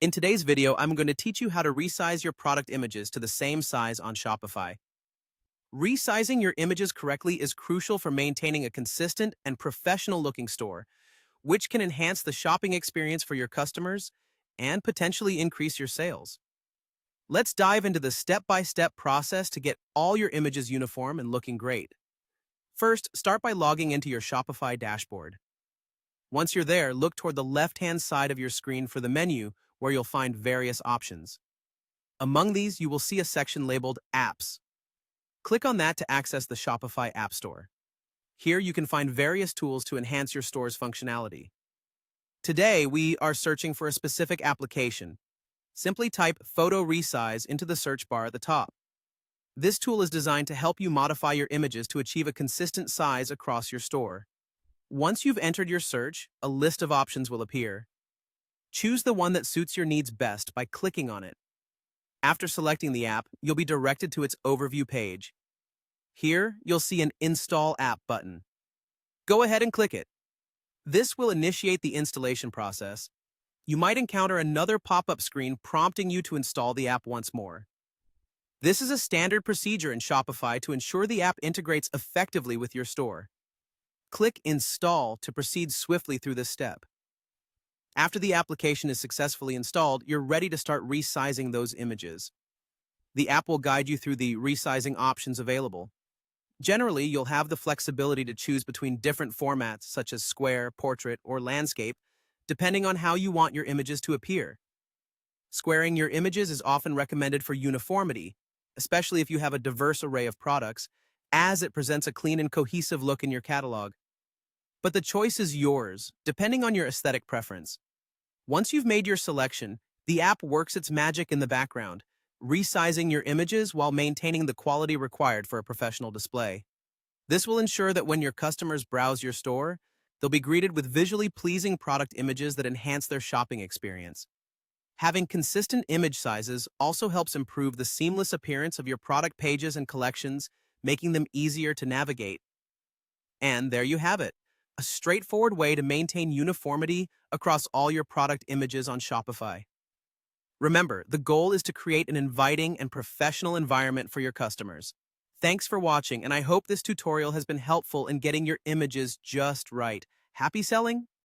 In today's video, I'm going to teach you how to resize your product images to the same size on Shopify. Resizing your images correctly is crucial for maintaining a consistent and professional-looking store, which can enhance the shopping experience for your customers and potentially increase your sales. Let's dive into the step-by-step process to get all your images uniform and looking great. First, start by logging into your Shopify dashboard. Once you're there, look toward the left-hand side of your screen for the menu, where you'll find various options. Among these, you will see a section labeled Apps. Click on that to access the Shopify App Store. Here you can find various tools to enhance your store's functionality. Today, we are searching for a specific application. Simply type Photo Resize into the search bar at the top. This tool is designed to help you modify your images to achieve a consistent size across your store. Once you've entered your search, a list of options will appear. Choose the one that suits your needs best by clicking on it. After selecting the app, you'll be directed to its overview page. Here, you'll see an Install App button. Go ahead and click it. This will initiate the installation process. You might encounter another pop-up screen prompting you to install the app once more. This is a standard procedure in Shopify to ensure the app integrates effectively with your store. Click Install to proceed swiftly through this step. After the application is successfully installed, you're ready to start resizing those images. The app will guide you through the resizing options available. Generally, you'll have the flexibility to choose between different formats such as square, portrait, or landscape, depending on how you want your images to appear. Squaring your images is often recommended for uniformity, especially if you have a diverse array of products, as it presents a clean and cohesive look in your catalog. But the choice is yours, depending on your aesthetic preference. Once you've made your selection, the app works its magic in the background, resizing your images while maintaining the quality required for a professional display. This will ensure that when your customers browse your store, they'll be greeted with visually pleasing product images that enhance their shopping experience. Having consistent image sizes also helps improve the seamless appearance of your product pages and collections, making them easier to navigate. And there you have it. A straightforward way to maintain uniformity across all your product images on Shopify. Remember, the goal is to create an inviting and professional environment for your customers. Thanks for watching, and I hope this tutorial has been helpful in getting your images just right. Happy selling?